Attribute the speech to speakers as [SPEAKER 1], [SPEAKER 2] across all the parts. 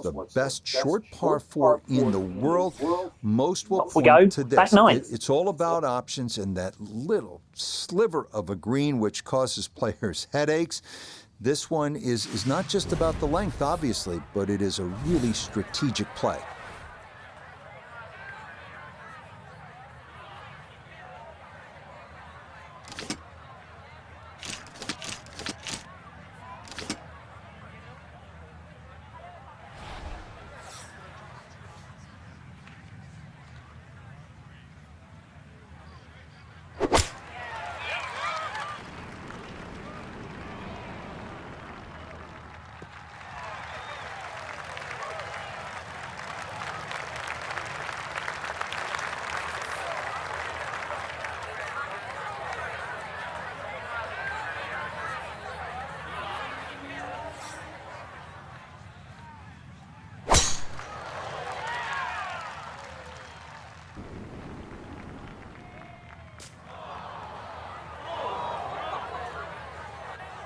[SPEAKER 1] The best short par four in the world. Most will
[SPEAKER 2] Off we go.
[SPEAKER 1] point to
[SPEAKER 2] Back
[SPEAKER 1] this.
[SPEAKER 2] nine.
[SPEAKER 1] It's all about options and that little sliver of a green which causes players headaches. This one is not just about the length, obviously, but it is a really strategic play.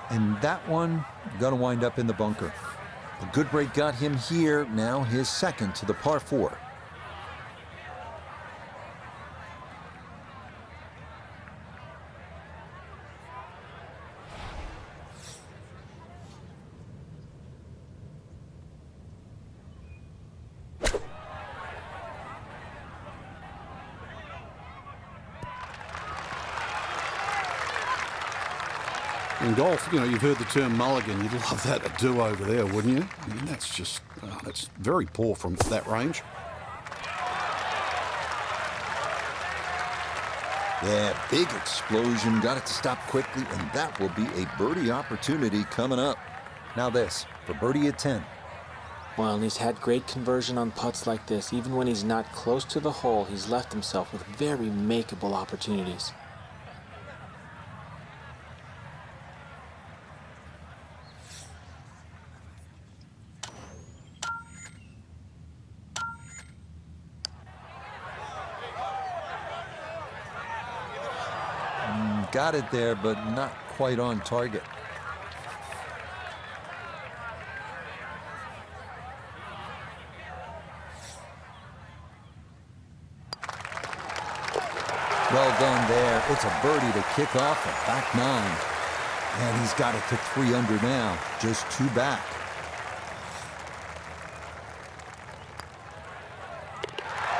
[SPEAKER 1] And that one gonna wind up in the bunker. A good break got him here, now his second to the par four.
[SPEAKER 3] In golf, you know, you've heard the term mulligan. You'd love that to do over there, wouldn't you? I mean, that's just, that's very poor from that range.
[SPEAKER 1] Yeah, big explosion, got it to stop quickly, and that will be a birdie opportunity coming up. Now this, for birdie at 10.
[SPEAKER 4] Well, and he's had great conversion on putts like this. Even when he's not close to the hole, he's left himself with very makeable opportunities.
[SPEAKER 1] Got it there, but not quite on target. Well done there. It's a birdie to kick off the back nine. And he's got it to 3 under now, just 2 back.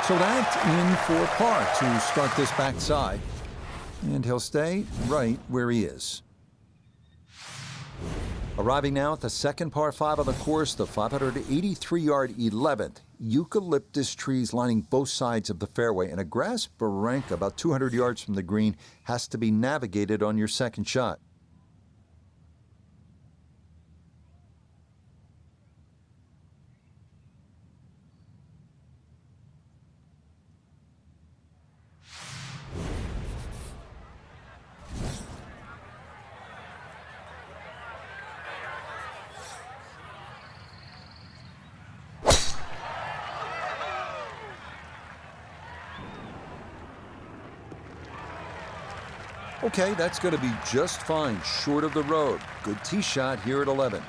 [SPEAKER 1] So that's in for par to start this backside. And he'll stay right where he is. Arriving now at the second par 5 of the course, the 583-yard 11th. Eucalyptus trees lining both sides of the fairway, and a grass barranca about 200 yards from the green has to be navigated on your second shot. Okay, that's going to be just fine, short of the road. Good tee shot here at 11.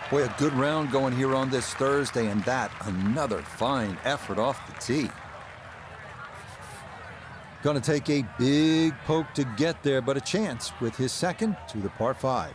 [SPEAKER 1] Boy, a good round going here on this Thursday, and that another fine effort off the tee. Going to take a big poke to get there, but a chance with his second to the par 5.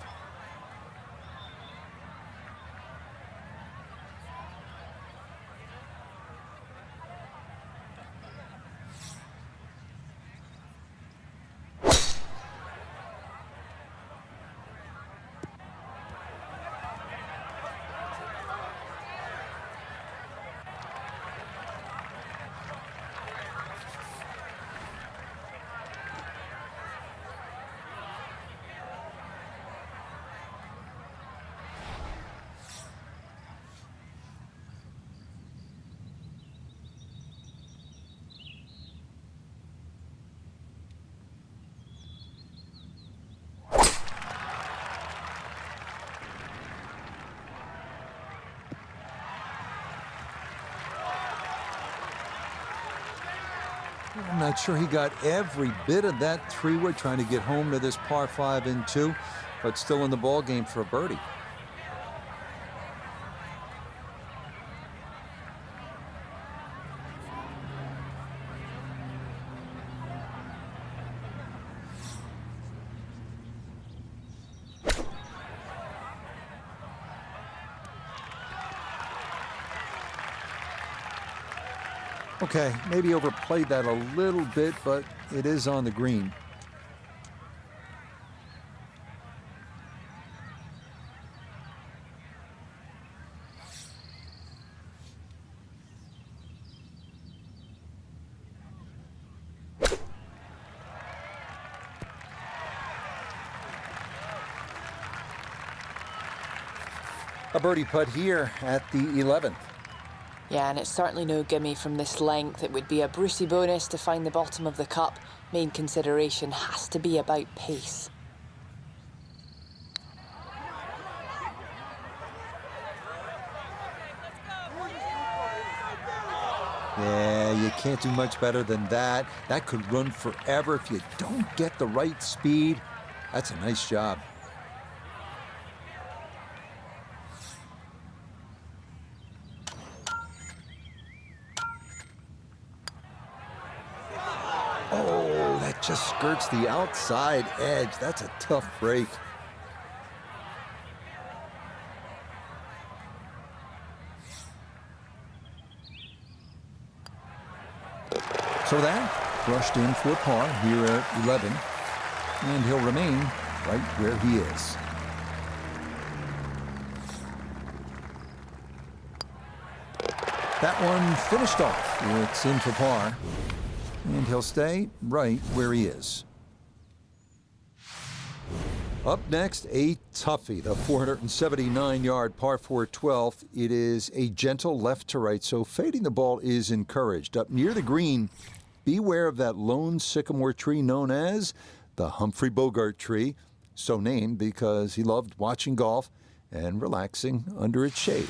[SPEAKER 1] I'm not sure he got every bit of that three-wood trying to get home to this par 5 in 2, but still in the ball game for a birdie. Okay, maybe overplayed that a little bit, but it is on the green. A birdie putt here at the 11th.
[SPEAKER 2] Yeah, and it's certainly no gimme from this length. It would be a Brucey bonus to find the bottom of the cup. Main consideration has to be about pace.
[SPEAKER 1] Yeah, you can't do much better than that. That could run forever if you don't get the right speed. That's a nice job. Oh, that just skirts the outside edge. That's a tough break. So that brushed in for par here at 11, and he'll remain right where he is. That one finished off. It's in for par, and he'll stay right where he is. Up next, a toughie, the 479-yard par 4 12th. It is a gentle left to right, so fading the ball is encouraged. Up near the green, beware of that lone sycamore tree known as the Humphrey Bogart tree, so named because he loved watching golf and relaxing under its shade.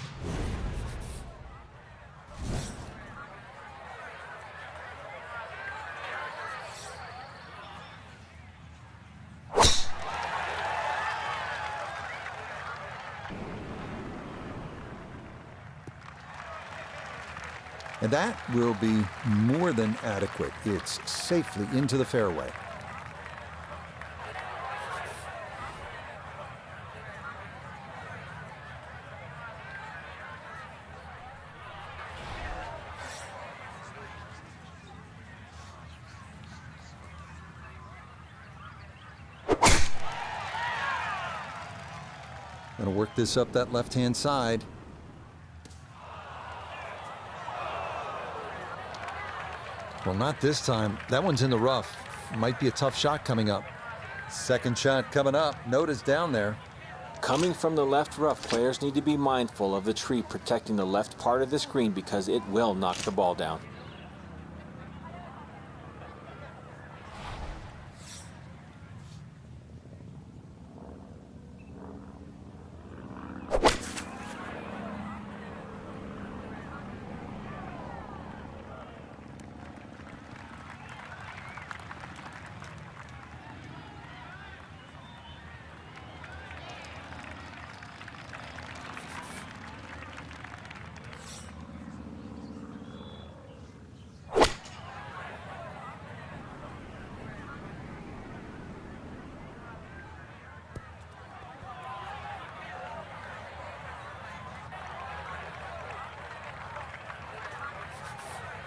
[SPEAKER 1] And that will be more than adequate. It's safely into the fairway. Gonna work this up that left-hand side. Well, not this time. That one's in the rough. Might be a tough shot coming up. Second shot coming up. Note down there.
[SPEAKER 4] Coming from the left rough, players need to be mindful of the tree protecting the left part of the screen because it will knock the ball down.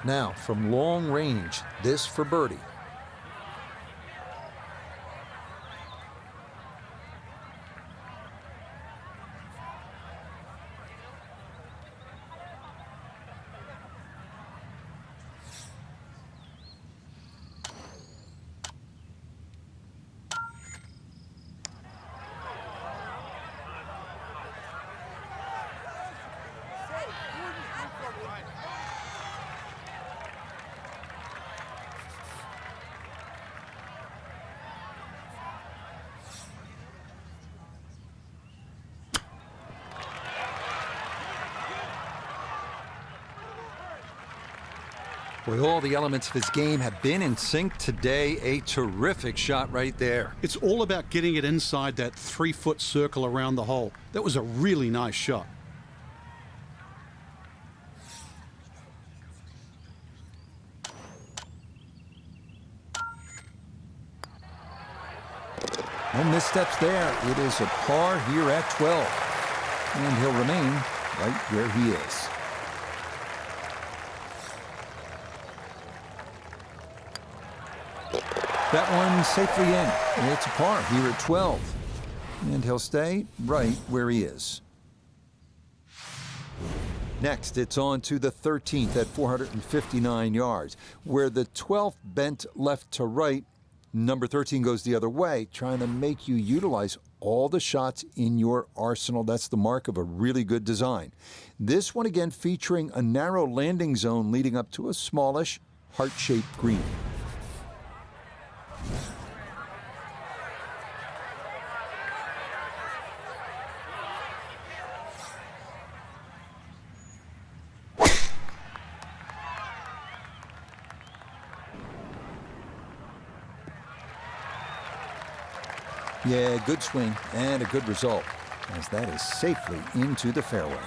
[SPEAKER 1] Now, from long range, this for birdie. Boy, all the elements of his game have been in sync today. A terrific shot right there.
[SPEAKER 3] It's all about getting it inside that 3-foot circle around the hole. That was a really nice shot.
[SPEAKER 1] No missteps there. It is a par here at 12. And he'll remain right where he is. That one safely in. It's a par here at 12. And he'll stay right where he is. Next, it's on to the 13th at 459 yards, where the 12th bent left to right. Number 13 goes the other way, trying to make you utilize all the shots in your arsenal. That's the mark of a really good design. This one again featuring a narrow landing zone leading up to a smallish, heart-shaped green. Yeah, good swing and a good result, as that is safely into the fairway.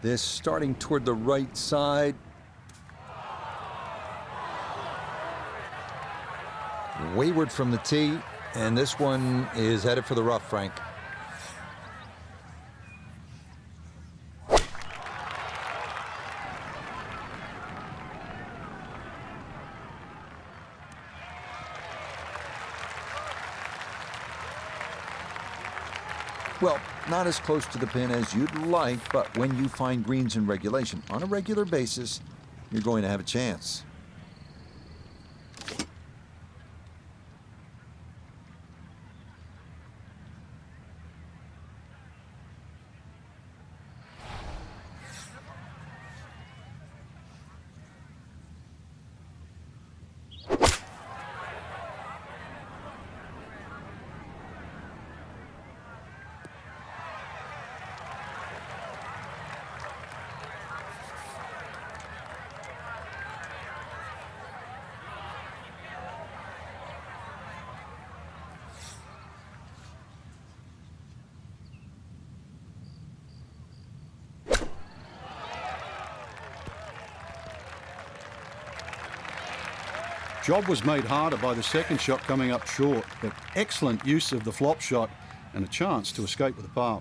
[SPEAKER 1] This starting toward the right side. Wayward from the tee. And this one is headed for the rough, Frank. Well, not as close to the pin as you'd like, but when you find greens in regulation on a regular basis, you're going to have a chance.
[SPEAKER 3] Job was made harder by the second shot coming up short, but excellent use of the flop shot and a chance to escape with a par.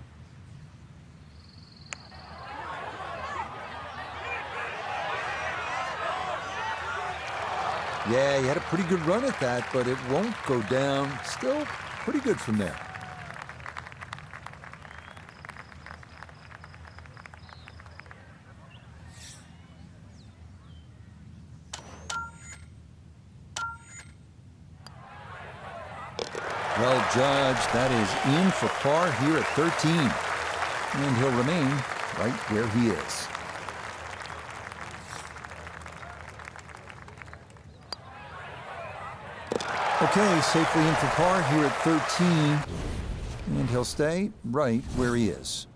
[SPEAKER 1] Yeah, he had a pretty good run at that, but it won't go down. Still pretty good from there. Well judged. That is in for par here at 13. And he'll remain right where he is. Okay, safely in for par here at 13. And he'll stay right where he is.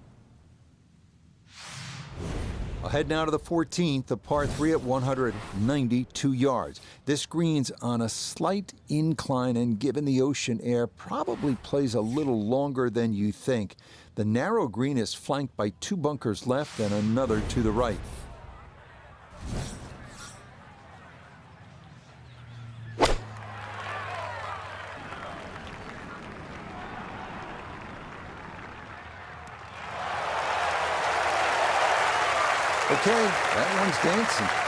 [SPEAKER 1] Ahead now to the 14th, the par 3 at 192 yards. This green's on a slight incline, and given the ocean air, probably plays a little longer than you think. The narrow green is flanked by 2 bunkers left and another to the right. Okay, that one's dancing.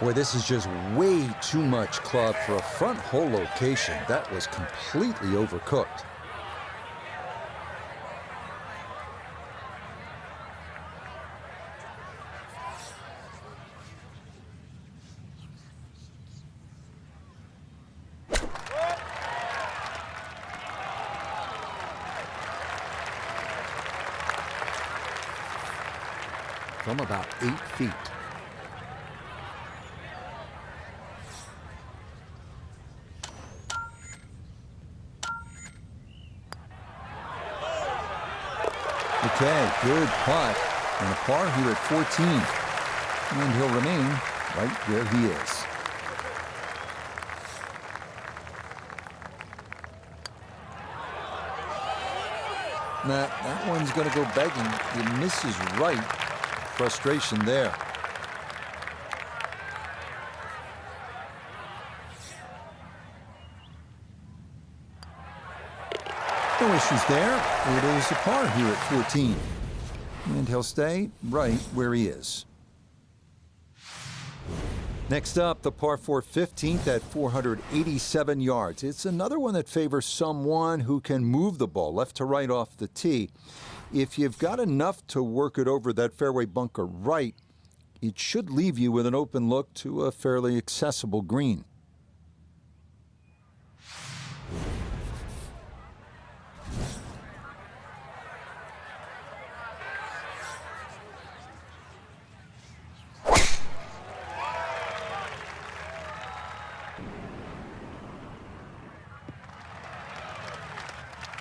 [SPEAKER 1] Boy, this is just way too much club for a front hole location. That was completely overcooked. From about 8 feet. Okay, good putt. And a par here at 14. And he'll remain right where he is. That one's going to go begging. It misses right. Frustration there. No issues there. It is a par here at 14. And he'll stay right where he is. Next up, the par 4 15th at 487 yards. It's another one that favors someone who can move the ball left to right off the tee. If you've got enough to work it over that fairway bunker right, it should leave you with an open look to a fairly accessible green.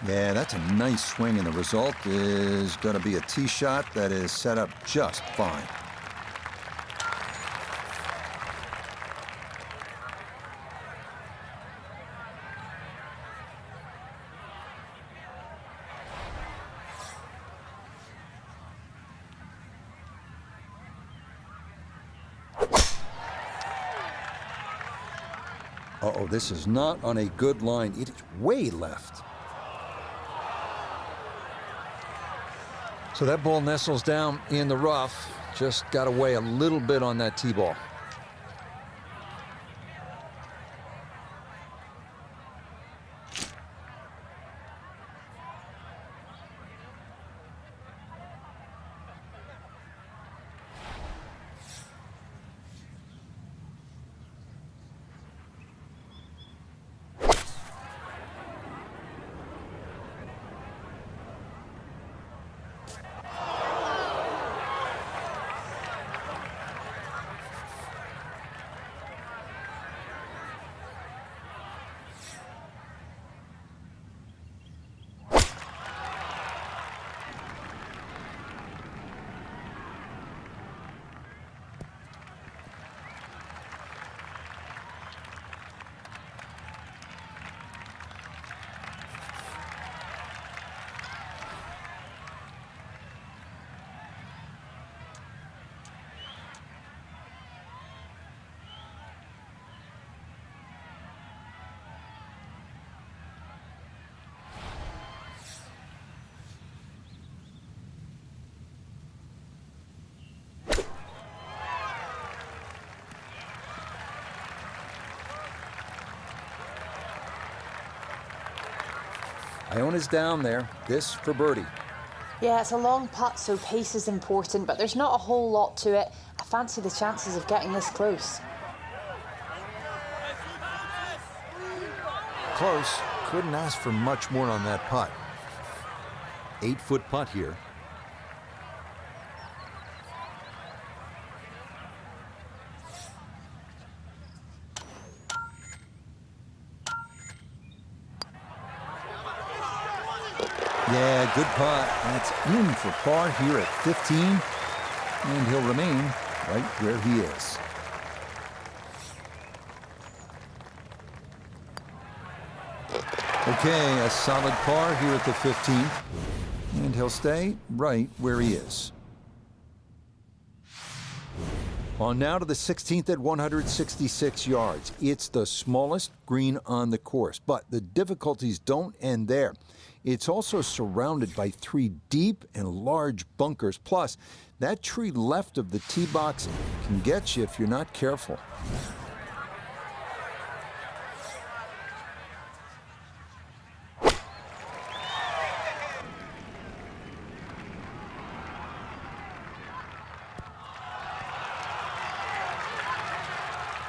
[SPEAKER 1] Yeah, that's a nice swing, and the result is going to be a tee shot that is set up just fine. Uh-oh, this is not on a good line. It is way left. So that ball nestles down in the rough. Just got away a little bit on that tee ball. Iona's down there. This for birdie.
[SPEAKER 2] Yeah, it's a long putt, so pace is important, but there's not a whole lot to it. I fancy the chances of getting this close.
[SPEAKER 1] Close. Couldn't ask for much more on that putt. 8-foot putt here. Yeah, good putt. That's in for par here at 15. And he'll remain right where he is. Okay, a solid par here at the 15th. And he'll stay right where he is. On now to the 16th at 166 yards. It's the smallest green on the course, but the difficulties don't end there. It's also surrounded by 3 deep and large bunkers. Plus, That tree left of the tee box can get you if you're not careful.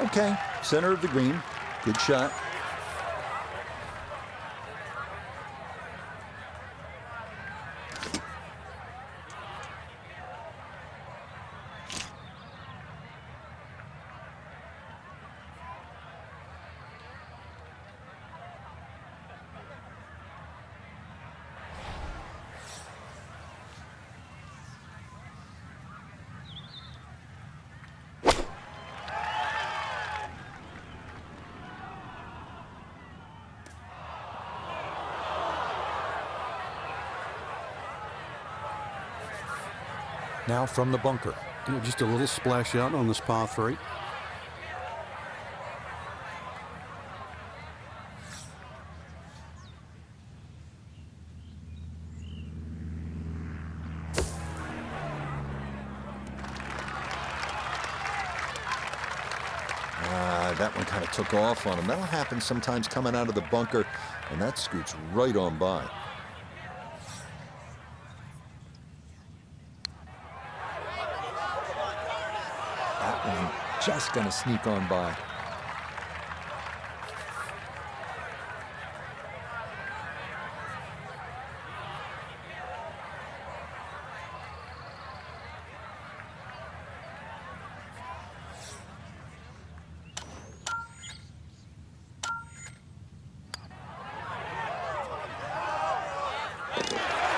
[SPEAKER 1] Okay, center of the green. Good shot. Now from the bunker.
[SPEAKER 3] Yeah, just a little splash out on this par 3.
[SPEAKER 1] That one kind of took off on him. That'll happen sometimes coming out of the bunker, and that scoots right on by. That one just going to sneak on by.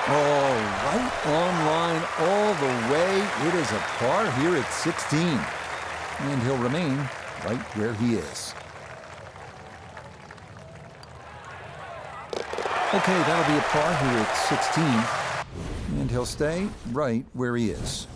[SPEAKER 1] Oh, right on line all the way. It is a par here at 16. And he'll remain right where he is. Okay, that'll be a par here at 16. And he'll stay right where he is.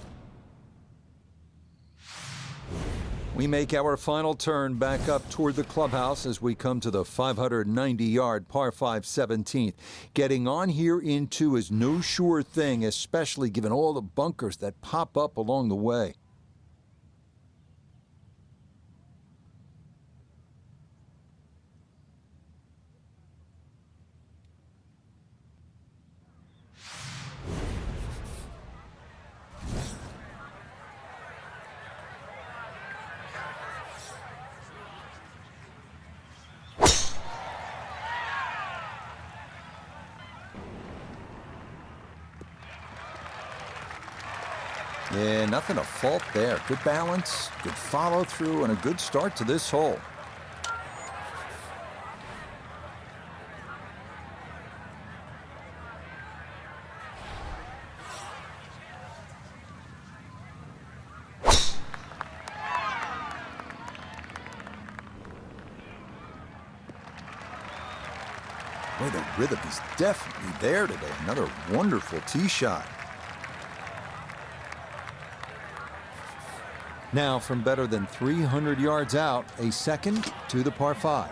[SPEAKER 1] We make our final turn back up toward the clubhouse as we come to the 590-yard par 5 17th. Getting on here in 2 is no sure thing, especially given all the bunkers that pop up along the way. Yeah, nothing to fault there. Good balance, good follow through, and a good start to this hole. Boy, the rhythm is definitely there today. Another wonderful tee shot. Now, from better than 300 yards out, a second to the par 5.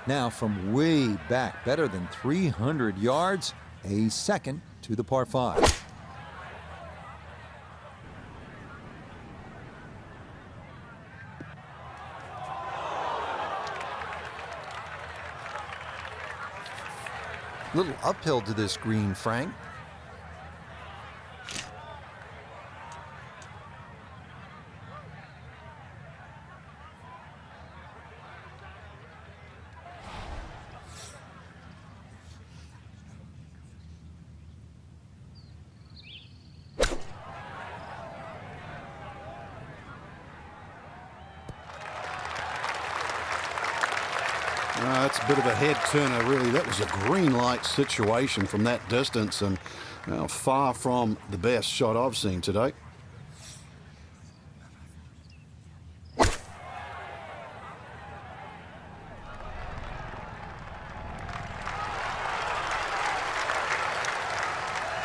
[SPEAKER 1] Now from way back, better than 300 yards, a second to the par 5. Little uphill to this green, Frank.
[SPEAKER 3] That's a bit of a head turner, really. That was a green light situation from that distance, and far from the best shot I've seen today.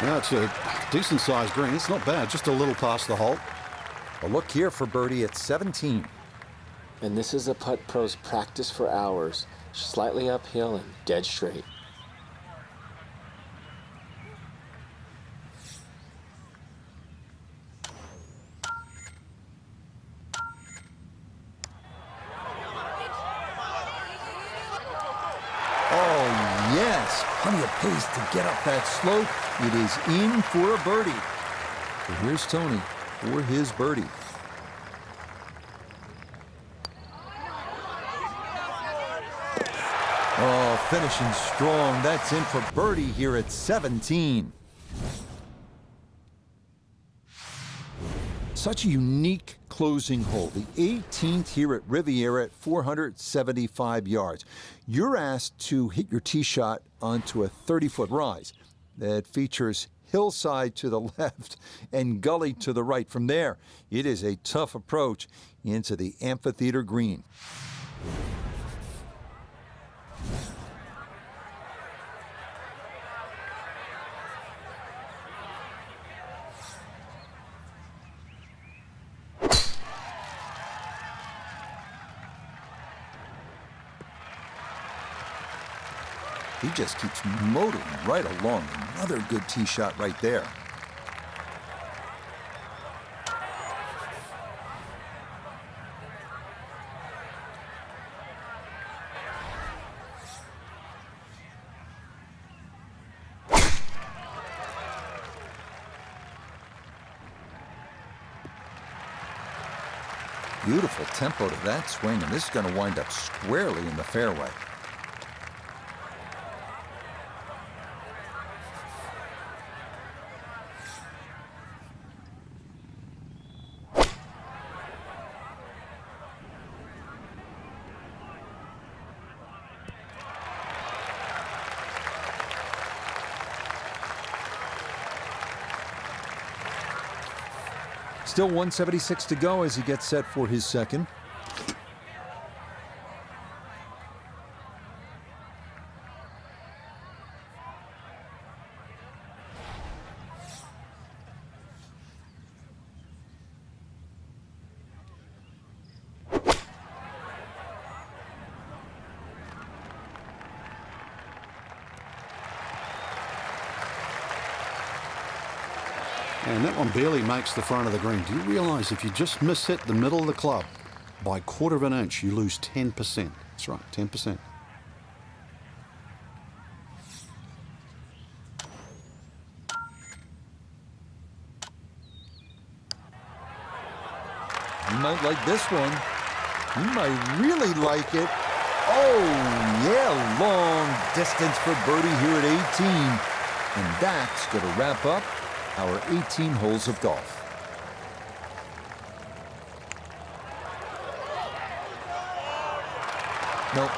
[SPEAKER 3] Yeah, it's a decent-sized green. It's not bad, just a little past the hole.
[SPEAKER 1] A look here for birdie at 17.
[SPEAKER 4] And this is a putt pros practice for hours, slightly uphill and dead straight.
[SPEAKER 1] Oh, yes. Plenty of pace to get up that slope. It is in for a birdie. So here's Tony for his birdie. Oh, finishing strong. That's in for birdie here at 17. Such a unique closing hole. The 18th here at Riviera at 475 yards. You're asked to hit your tee shot onto a 30-foot rise that features hillside to the left and gully to the right. From there, it is a tough approach into the amphitheater green. He just keeps motoring right along. Another good tee shot right there. Beautiful tempo to that swing, and this is going to wind up squarely in the fairway. Still 176 to go as he gets set for his second.
[SPEAKER 3] And that one barely makes the front of the green. Do you realize if you just miss hit the middle of the club by 1/4 of an inch, you lose 10%? That's right, 10%.
[SPEAKER 1] You might like this one. You might really like it. Oh, yeah, long distance for birdie here at 18. And that's going to wrap up our 18 holes of golf. Nope.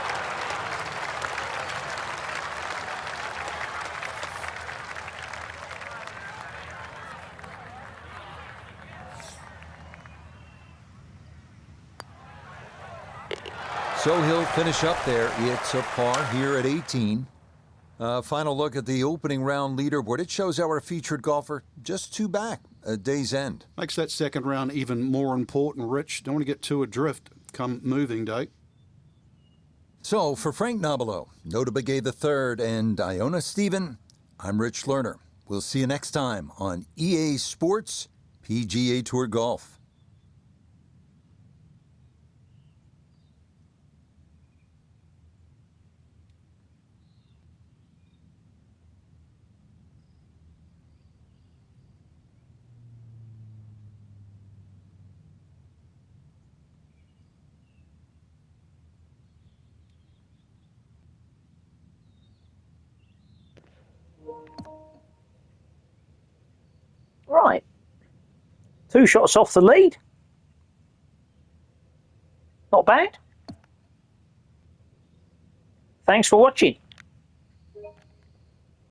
[SPEAKER 1] So he'll finish up there. It's a par here at 18. Final look at the opening round leaderboard. It shows our featured golfer just 2 back at day's end.
[SPEAKER 3] Makes that second round even more important, Rich. Don't want to get too adrift come moving day.
[SPEAKER 1] So for Frank Nobilo, Nota Begay III, and Iona Stephen, I'm Rich Lerner. We'll see you next time on EA Sports PGA Tour Golf.
[SPEAKER 5] Right. 2 shots off the lead. Not bad. Thanks for watching.